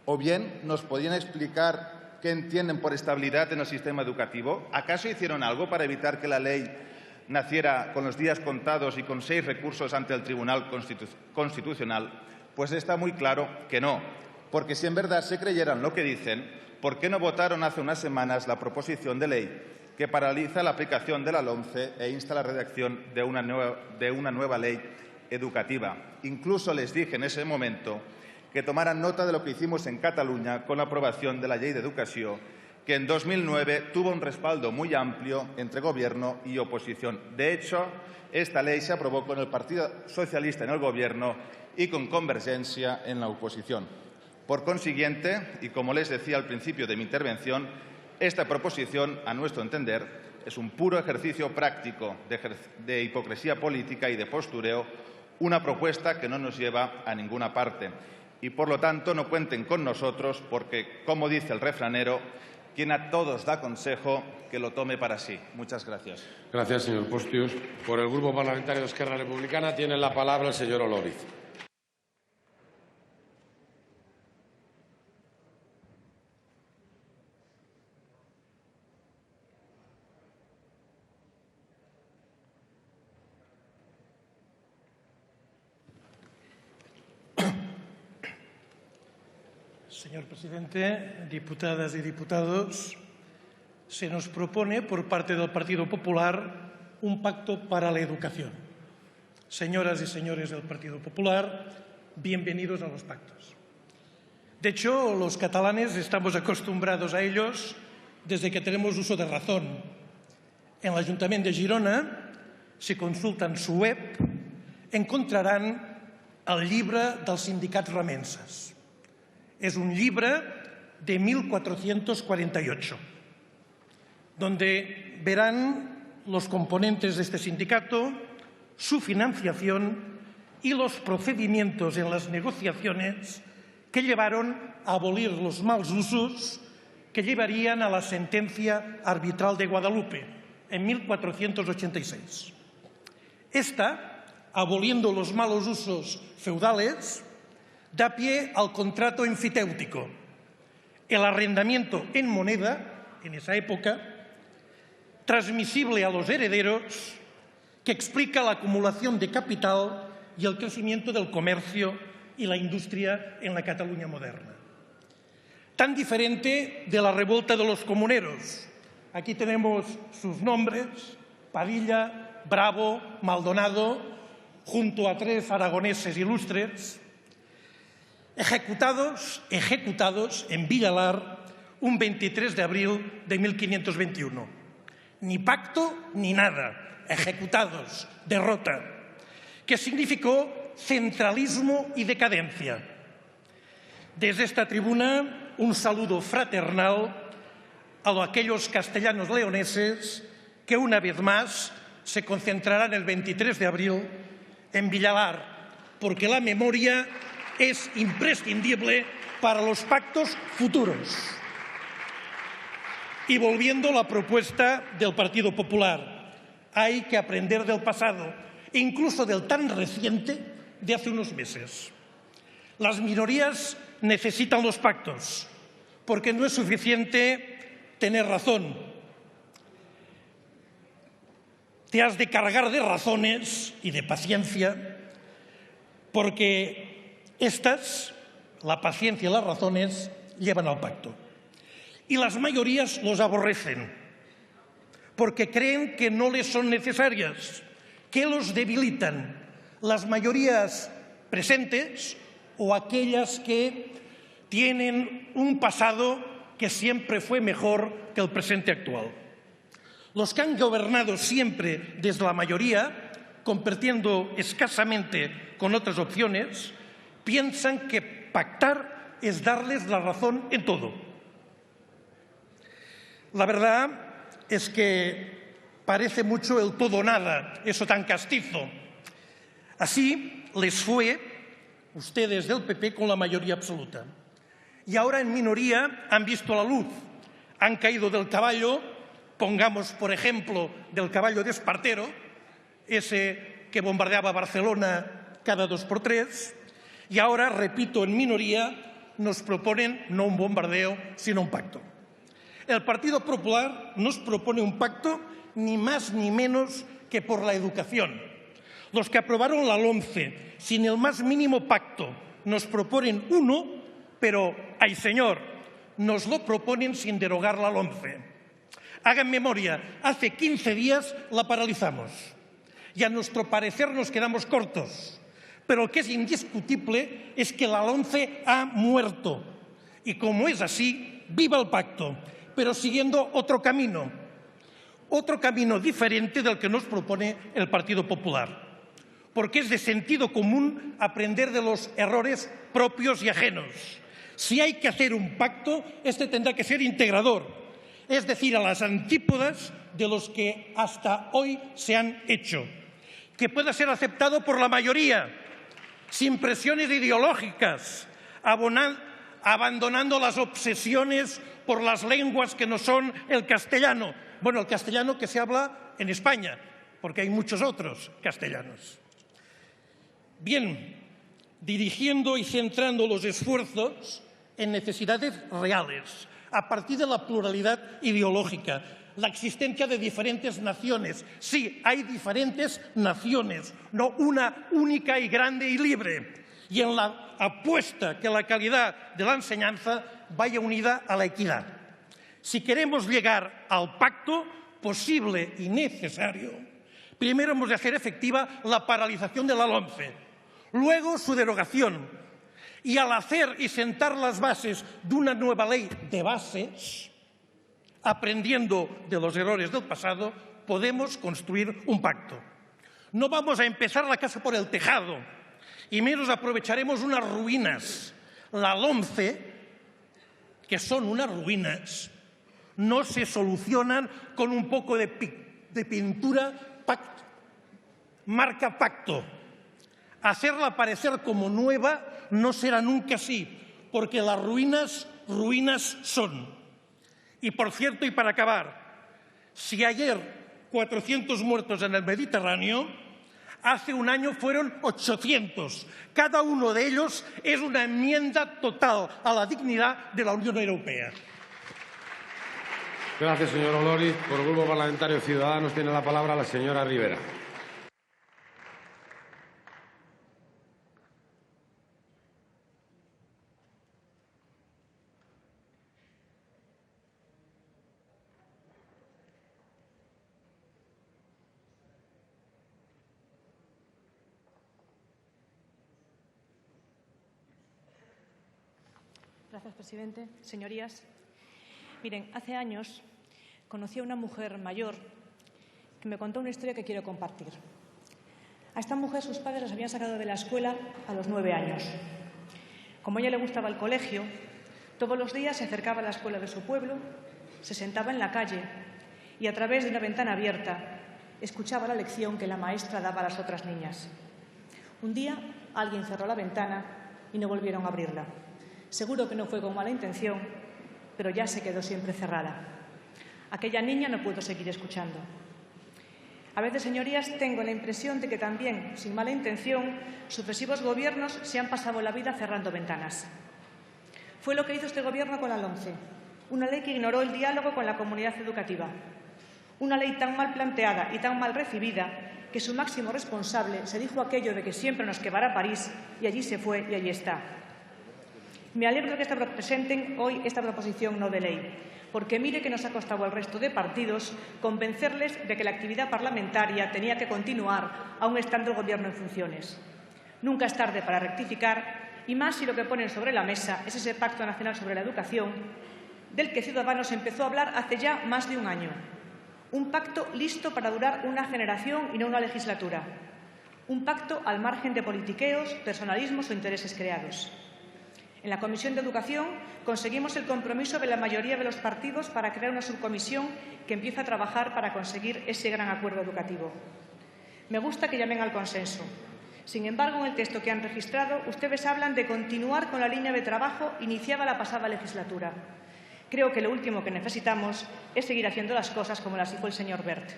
O bien, ¿nos podrían explicar qué entienden por estabilidad en el sistema educativo? ¿Acaso hicieron algo para evitar que la ley naciera con los días contados y con 6 recursos ante el Tribunal Constitucional? Pues está muy claro que no. Porque si en verdad se creyeran lo que dicen, ¿por qué no votaron hace unas semanas la proposición de ley que paraliza la aplicación de la LOMCE e insta la redacción de una nueva ley educativa? Incluso les dije en ese momento que tomaran nota de lo que hicimos en Cataluña con la aprobación de la Ley de Educación, que en 2009 tuvo un respaldo muy amplio entre Gobierno y oposición. De hecho, esta ley se aprobó con el Partido Socialista en el Gobierno y con Convergencia en la oposición. Por consiguiente, y como les decía al principio de mi intervención, esta proposición, a nuestro entender, es un puro ejercicio práctico de hipocresía política y de postureo, una propuesta que no nos lleva a ninguna parte. Y, por lo tanto, no cuenten con nosotros porque, como dice el refranero, quien a todos da consejo, que lo tome para sí. Muchas gracias. Gracias, señor Postius. Por el Grupo Parlamentario de Esquerra Republicana tiene la palabra el señor Olóriz. Señor presidente, diputadas y diputados, se nos propone por parte del Partido Popular un pacto para la educación. Señoras y señores del Partido Popular, bienvenidos a los pactos. De hecho, los catalanes estamos acostumbrados a ellos desde que tenemos uso de razón. En el Ayuntamiento de Girona, si consulten su web, encontrarán el llibre dels sindicats remenses. Es un libro de 1448, donde verán los componentes de este sindicato, su financiación y los procedimientos en las negociaciones que llevaron a abolir los malos usos que llevarían a la sentencia arbitral de Guadalupe en 1486. Esta, aboliendo los malos usos feudales, da pie al contrato enfiteutíco, el arrendamiento en moneda, en esa época, transmisible a los herederos, que explica la acumulación de capital y el crecimiento del comercio y la industria en la Cataluña moderna. Tan diferente de la revuelta de los comuneros. Aquí tenemos sus nombres: Padilla, Bravo, Maldonado, junto a 3 aragoneses ilustres, ejecutados en Villalar un 23 de abril de 1521. Ni pacto ni nada, ejecutados, derrota, que significó centralismo y decadencia. Desde esta tribuna, un saludo fraternal a aquellos castellanos leoneses que una vez más se concentrarán el 23 de abril en Villalar, porque la memoria es imprescindible para los pactos futuros. Y volviendo a la propuesta del Partido Popular, hay que aprender del pasado, incluso del tan reciente de hace unos meses. Las minorías necesitan los pactos, porque no es suficiente tener razón. te has de cargar de razones y de paciencia, porque estas, la paciencia y las razones, llevan al pacto. Y las mayorías los aborrecen, porque creen que no les son necesarias, que los debilitan. Las mayorías presentes o aquellas que tienen un pasado que siempre fue mejor que el presente actual. Los que han gobernado siempre desde la mayoría, compitiendo escasamente con otras opciones, piensan que pactar es darles la razón en todo. La verdad es que parece mucho el todo o nada, eso tan castizo. Así les fue, ustedes del PP, con la mayoría absoluta. Y ahora en minoría han visto la luz, han caído del caballo, pongamos por ejemplo del caballo de Espartero, ese que bombardeaba Barcelona cada 2 por 3, y ahora, repito, en minoría nos proponen no un bombardeo, sino un pacto. El Partido Popular nos propone un pacto ni más ni menos que por la educación. Los que aprobaron la LOMCE sin el más mínimo pacto nos proponen uno, pero, ¡ay señor!, nos lo proponen sin derogar la LOMCE. Hagan memoria, hace 15 días la paralizamos y a nuestro parecer nos quedamos cortos. Pero lo que es indiscutible es que la LOMCE ha muerto. Y como es así, viva el pacto, pero siguiendo otro camino diferente del que nos propone el Partido Popular. Porque es de sentido común aprender de los errores propios y ajenos. Si hay que hacer un pacto, este tendrá que ser integrador, es decir, a las antípodas de los que hasta hoy se han hecho, que pueda ser aceptado por la mayoría, sin presiones ideológicas, abandonando las obsesiones por las lenguas que no son el castellano. Bueno, el castellano que se habla en España, porque hay muchos otros castellanos. Bien, dirigiendo y centrando los esfuerzos en necesidades reales, a partir de la pluralidad ideológica, la existencia de diferentes naciones. Sí, hay diferentes naciones, no una única y grande y libre. Y en la apuesta que la calidad de la enseñanza vaya unida a la equidad. Si queremos llegar al pacto posible y necesario, primero hemos de hacer efectiva la paralización de la LOMCE, luego su derogación, y al hacer y sentar las bases de una nueva ley de bases, aprendiendo de los errores del pasado, podemos construir un pacto. No vamos a empezar la casa por el tejado, y menos aprovecharemos unas ruinas. La LOMCE, que son unas ruinas, no se solucionan con un poco de pintura marca pacto. Hacerla parecer como nueva no será nunca así, porque las ruinas, ruinas son. Y por cierto, y para acabar, si ayer 400 muertos en el Mediterráneo, hace un año fueron 800. Cada uno de ellos es una enmienda total a la dignidad de la Unión Europea. Gracias, señor Olóriz. Por el Grupo Parlamentario Ciudadanos tiene la palabra la señora Rivera. Gracias, presidente. Señorías, miren, hace años conocí a una mujer mayor que me contó una historia que quiero compartir. A esta mujer sus padres las habían sacado de la escuela a los 9 años. Como a ella le gustaba el colegio, todos los días se acercaba a la escuela de su pueblo, se sentaba en la calle y a través de una ventana abierta escuchaba la lección que la maestra daba a las otras niñas. Un día alguien cerró la ventana y no volvieron a abrirla. Seguro que no fue con mala intención, pero ya se quedó siempre cerrada. Aquella niña no pudo seguir escuchando. A veces, señorías, tengo la impresión de que también, sin mala intención, sucesivos gobiernos se han pasado la vida cerrando ventanas. Fue lo que hizo este gobierno con la LOMCE, una ley que ignoró el diálogo con la comunidad educativa. Una ley tan mal planteada y tan mal recibida que su máximo responsable se dijo aquello de que siempre nos quedará París y allí se fue y allí está. Me alegro de que presenten hoy esta proposición no de ley, porque mire que nos ha costado al resto de partidos convencerles de que la actividad parlamentaria tenía que continuar aun estando el Gobierno en funciones. Nunca es tarde para rectificar, y más si lo que ponen sobre la mesa es ese Pacto Nacional sobre la Educación, del que Ciudadanos empezó a hablar hace ya más de un año. Un pacto listo para durar una generación y no una legislatura. Un pacto al margen de politiqueos, personalismos o intereses creados. En la Comisión de Educación conseguimos el compromiso de la mayoría de los partidos para crear una subcomisión que empieza a trabajar para conseguir ese gran acuerdo educativo. Me gusta que llamen al consenso. Sin embargo, en el texto que han registrado, ustedes hablan de continuar con la línea de trabajo iniciada la pasada legislatura. Creo que lo último que necesitamos es seguir haciendo las cosas como las hizo el señor Wert.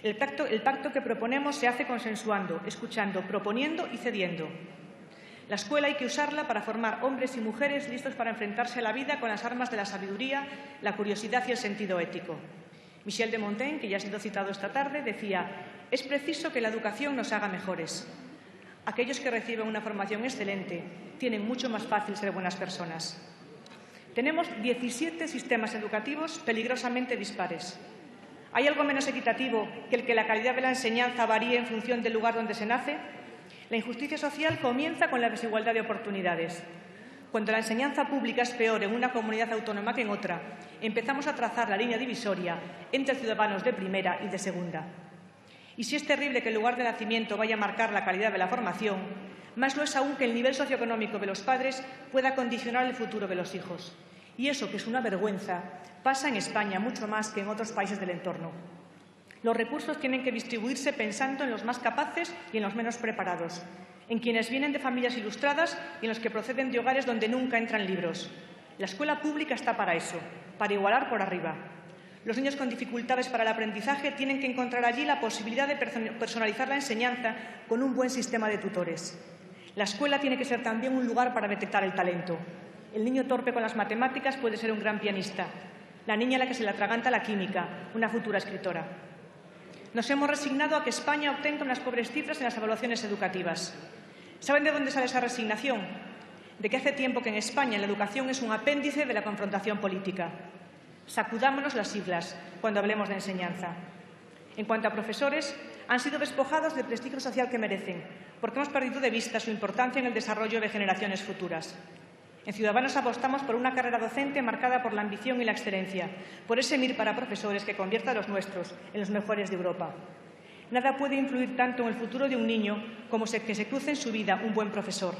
El pacto que proponemos se hace consensuando, escuchando, proponiendo y cediendo. La escuela hay que usarla para formar hombres y mujeres listos para enfrentarse a la vida con las armas de la sabiduría, la curiosidad y el sentido ético. Michel de Montaigne, que ya ha sido citado esta tarde, decía: «Es preciso que la educación nos haga mejores». Aquellos que reciben una formación excelente tienen mucho más fácil ser buenas personas. Tenemos 17 sistemas educativos peligrosamente dispares. ¿Hay algo menos equitativo que el que la calidad de la enseñanza varíe en función del lugar donde se nace? La injusticia social comienza con la desigualdad de oportunidades. Cuando la enseñanza pública es peor en una comunidad autónoma que en otra, empezamos a trazar la línea divisoria entre ciudadanos de primera y de segunda. Y si es terrible que el lugar de nacimiento vaya a marcar la calidad de la formación, más lo es aún que el nivel socioeconómico de los padres pueda condicionar el futuro de los hijos. Y eso, que es una vergüenza, pasa en España mucho más que en otros países del entorno. Los recursos tienen que distribuirse pensando en los más capaces y en los menos preparados, en quienes vienen de familias ilustradas y en los que proceden de hogares donde nunca entran libros. La escuela pública está para eso, para igualar por arriba. Los niños con dificultades para el aprendizaje tienen que encontrar allí la posibilidad de personalizar la enseñanza con un buen sistema de tutores. La escuela tiene que ser también un lugar para detectar el talento. El niño torpe con las matemáticas puede ser un gran pianista. La niña a la que se le atraganta la química, una futura escritora. Nos hemos resignado a que España obtenga unas pobres cifras en las evaluaciones educativas. ¿Saben de dónde sale esa resignación? De que hace tiempo que en España la educación es un apéndice de la confrontación política. Sacudámonos las siglas cuando hablemos de enseñanza. En cuanto a profesores, han sido despojados del prestigio social que merecen, porque hemos perdido de vista su importancia en el desarrollo de generaciones futuras. En Ciudadanos apostamos por una carrera docente marcada por la ambición y la excelencia, por ese MIR para profesores que convierta a los nuestros en los mejores de Europa. Nada puede influir tanto en el futuro de un niño como que se cruce en su vida un buen profesor.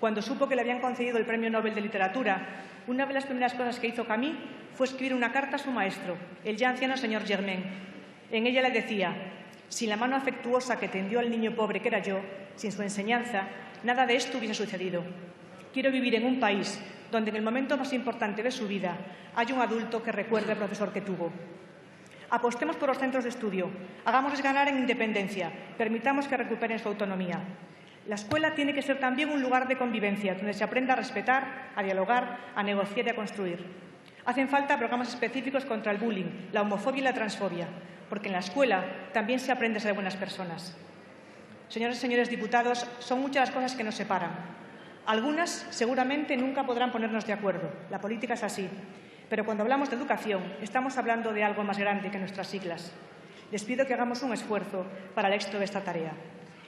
Cuando supo que le habían concedido el Premio Nobel de Literatura, una de las primeras cosas que hizo Camus fue escribir una carta a su maestro, el ya anciano señor Germain. En ella le decía: sin la mano afectuosa que tendió al niño pobre que era yo, sin su enseñanza, nada de esto hubiese sucedido. Quiero vivir en un país donde en el momento más importante de su vida haya un adulto que recuerde al profesor que tuvo. Apostemos por los centros de estudio, hagámosles ganar en independencia, permitamos que recuperen su autonomía. La escuela tiene que ser también un lugar de convivencia, donde se aprenda a respetar, a dialogar, a negociar y a construir. Hacen falta programas específicos contra el bullying, la homofobia y la transfobia, porque en la escuela también se aprende a ser buenas personas. Señoras y señores diputados, son muchas las cosas que nos separan. Algunas seguramente nunca podrán ponernos de acuerdo. La política es así. Pero cuando hablamos de educación, estamos hablando de algo más grande que nuestras siglas. Les pido que hagamos un esfuerzo para el éxito de esta tarea.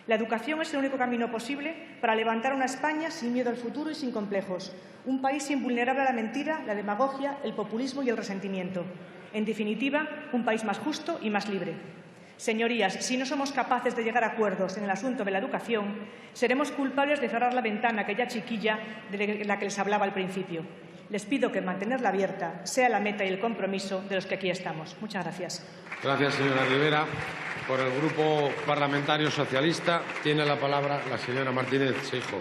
La educación es el único camino posible para levantar una España sin miedo al futuro y sin complejos. Un país invulnerable a la mentira, la demagogia, el populismo y el resentimiento. En definitiva, un país más justo y más libre. Señorías, si no somos capaces de llegar a acuerdos en el asunto de la educación, seremos culpables de cerrar la ventana aquella chiquilla de la que les hablaba al principio. Les pido que mantenerla abierta sea la meta y el compromiso de los que aquí estamos. Muchas gracias. Gracias, señora Rivera. Por el Grupo Parlamentario Socialista tiene la palabra la señora Martínez Seijo.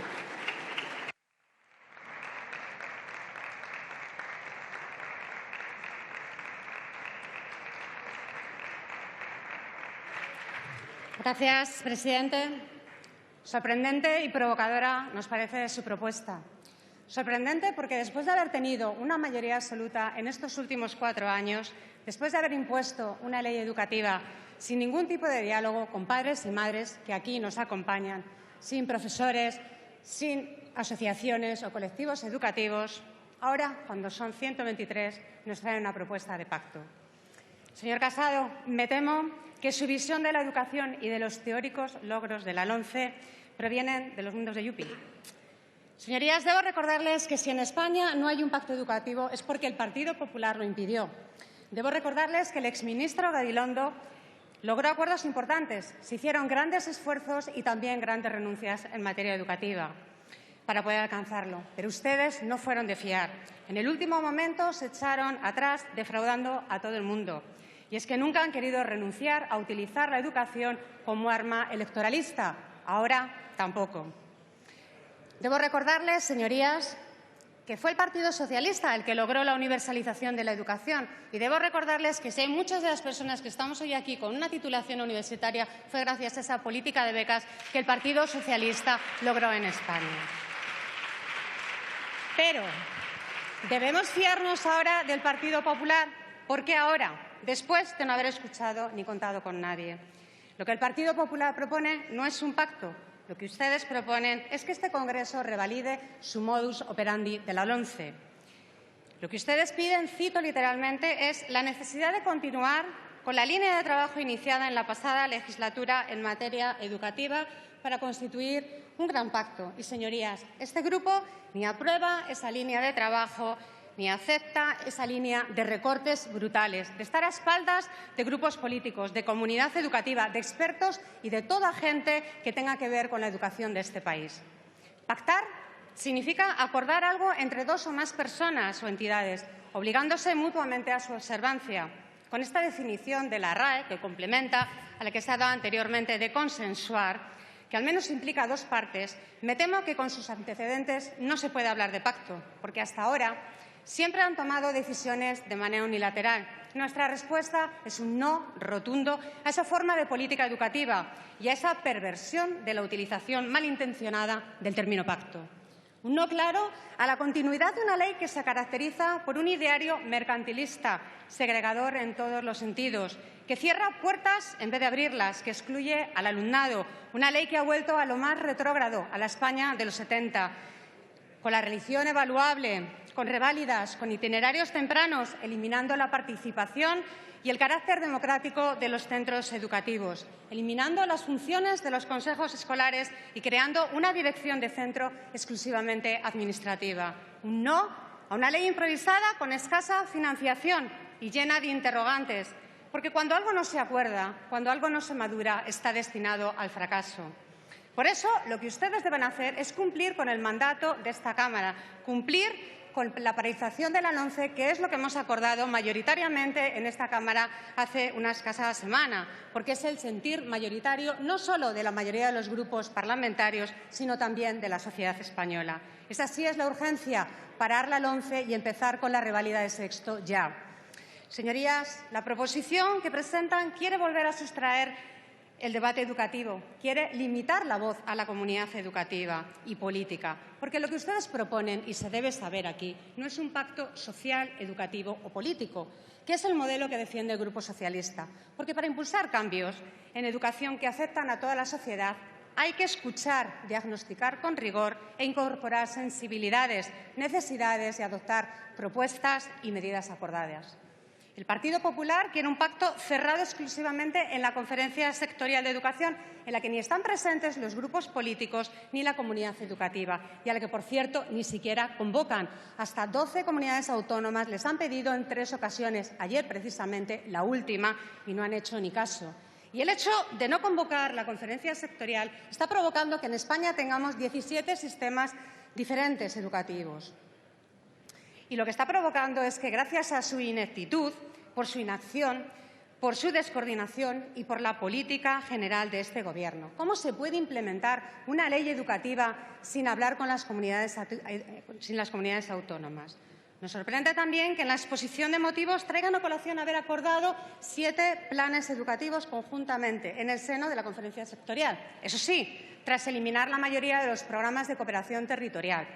Gracias, presidente. Sorprendente y provocadora nos parece su propuesta. Sorprendente porque después de haber tenido una mayoría absoluta en estos últimos 4 años, después de haber impuesto una ley educativa sin ningún tipo de diálogo con padres y madres que aquí nos acompañan, sin profesores, sin asociaciones o colectivos educativos, ahora, cuando son 123, nos traen una propuesta de pacto. Señor Casado, me temo que su visión de la educación y de los teóricos logros de la LOMCE provienen de los mundos de Yupi. Señorías, debo recordarles que si en España no hay un pacto educativo es porque el Partido Popular lo impidió. Debo recordarles que el exministro Gabilondo logró acuerdos importantes. Se hicieron grandes esfuerzos y también grandes renuncias en materia educativa para poder alcanzarlo. Pero ustedes no fueron de fiar. En el último momento se echaron atrás defraudando a todo el mundo. Y es que nunca han querido renunciar a utilizar la educación como arma electoralista. Ahora tampoco. Debo recordarles, señorías, que fue el Partido Socialista el que logró la universalización de la educación. Y debo recordarles que si hay muchas de las personas que estamos hoy aquí con una titulación universitaria, fue gracias a esa política de becas que el Partido Socialista logró en España. Pero, ¿debemos fiarnos ahora del Partido Popular? ¿Por qué ahora? Después de no haber escuchado ni contado con nadie. Lo que el Partido Popular propone no es un pacto. Lo que ustedes proponen es que este Congreso revalide su modus operandi de la LOMCE. Lo que ustedes piden, cito literalmente, es la necesidad de continuar con la línea de trabajo iniciada en la pasada legislatura en materia educativa para constituir un gran pacto. Y, señorías, este grupo ni aprueba esa línea de trabajo ni acepta esa línea de recortes brutales, de estar a espaldas de grupos políticos, de comunidad educativa, de expertos y de toda gente que tenga que ver con la educación de este país. Pactar significa acordar algo entre 2 o más personas o entidades, obligándose mutuamente a su observancia. Con esta definición de la RAE, que complementa a la que se ha dado anteriormente de consensuar, que al menos implica 2 partes, me temo que con sus antecedentes no se puede hablar de pacto, porque hasta ahora siempre han tomado decisiones de manera unilateral. Nuestra respuesta es un no rotundo a esa forma de política educativa y a esa perversión de la utilización malintencionada del término pacto. Un no claro a la continuidad de una ley que se caracteriza por un ideario mercantilista, segregador en todos los sentidos, que cierra puertas en vez de abrirlas, que excluye al alumnado, una ley que ha vuelto a lo más retrógrado, a la España de los 70, con la religión evaluable, con reválidas, con itinerarios tempranos, eliminando la participación y el carácter democrático de los centros educativos, eliminando las funciones de los consejos escolares y creando una dirección de centro exclusivamente administrativa. Un no a una ley improvisada con escasa financiación y llena de interrogantes, porque cuando algo no se acuerda, cuando algo no se madura, está destinado al fracaso. Por eso, lo que ustedes deben hacer es cumplir con el mandato de esta Cámara, cumplir con la paralización de la LOMCE, que es lo que hemos acordado mayoritariamente en esta Cámara hace una escasa semana, porque es el sentir mayoritario no solo de la mayoría de los grupos parlamentarios, sino también de la sociedad española. Esa sí es la urgencia, parar la LOMCE y empezar con la reválida de sexto ya. Señorías, la proposición que presentan quiere volver a sustraer el debate educativo, quiere limitar la voz a la comunidad educativa y política, porque lo que ustedes proponen, y se debe saber aquí, no es un pacto social, educativo o político, que es el modelo que defiende el Grupo Socialista, porque para impulsar cambios en educación que afectan a toda la sociedad hay que escuchar, diagnosticar con rigor e incorporar sensibilidades, necesidades y adoptar propuestas y medidas acordadas. El Partido Popular quiere un pacto cerrado exclusivamente en la Conferencia Sectorial de Educación, en la que ni están presentes los grupos políticos ni la comunidad educativa, y a la que, por cierto, ni siquiera convocan. Hasta 12 comunidades autónomas les han pedido en 3 ocasiones, ayer precisamente la última, y no han hecho ni caso. Y el hecho de no convocar la conferencia sectorial está provocando que en España tengamos 17 sistemas diferentes educativos. Y lo que está provocando es que, gracias a su ineptitud, por su inacción, por su descoordinación y por la política general de este Gobierno, ¿cómo se puede implementar una ley educativa sin hablar con las comunidades autónomas? Nos sorprende también que en la exposición de motivos traigan a colación haber acordado 7 planes educativos conjuntamente en el seno de la conferencia sectorial. Eso sí, tras eliminar la mayoría de los programas de cooperación territorial.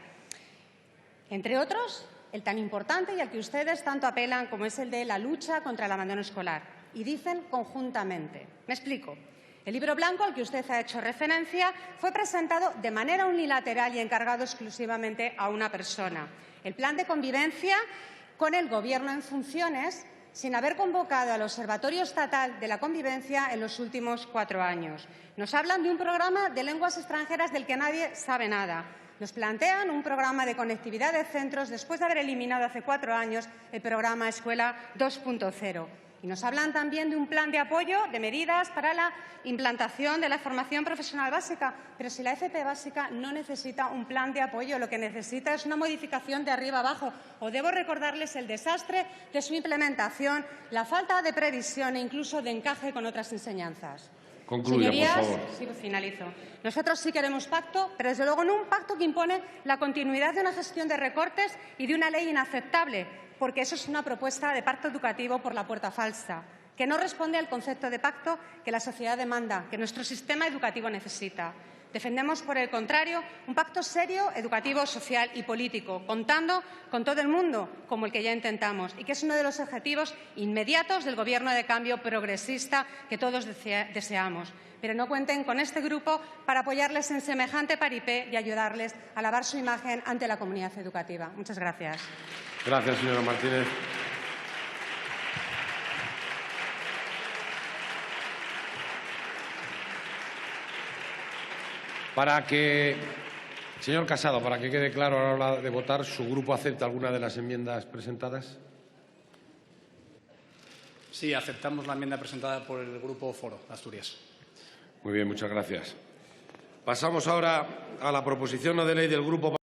Entre otros, el tan importante y al que ustedes tanto apelan como es el de la lucha contra el abandono escolar. Y dicen conjuntamente. Me explico. El libro blanco al que usted ha hecho referencia fue presentado de manera unilateral y encargado exclusivamente a una persona. El plan de convivencia con el Gobierno en funciones, sin haber convocado al Observatorio Estatal de la Convivencia en los últimos 4 años. Nos hablan de un programa de lenguas extranjeras del que nadie sabe nada. Nos plantean un programa de conectividad de centros después de haber eliminado hace 4 años el programa Escuela 2.0. Y nos hablan también de un plan de apoyo, de medidas para la implantación de la formación profesional básica. Pero si la FP básica no necesita un plan de apoyo, lo que necesita es una modificación de arriba abajo. O debo recordarles el desastre de su implementación, la falta de previsión e incluso de encaje con otras enseñanzas. Concluya, Señorías, por favor. sí, finalizo. Nosotros sí queremos pacto, pero desde luego no un pacto que impone la continuidad de una gestión de recortes y de una ley inaceptable, porque eso es una propuesta de pacto educativo por la puerta falsa, que no responde al concepto de pacto que la sociedad demanda, que nuestro sistema educativo necesita. Defendemos, por el contrario, un pacto serio, educativo, social y político, contando con todo el mundo, como el que ya intentamos, y que es uno de los objetivos inmediatos del Gobierno de cambio progresista que todos deseamos. Pero no cuenten con este grupo para apoyarles en semejante paripé y ayudarles a lavar su imagen ante la comunidad educativa. Muchas gracias. Gracias, señora Martínez. Señor Casado, para que quede claro a la hora de votar, ¿su grupo acepta alguna de las enmiendas presentadas? Sí, aceptamos la enmienda presentada por el Grupo Foro de Asturias. Muy bien, muchas gracias. Pasamos ahora a la proposición no de ley del Grupo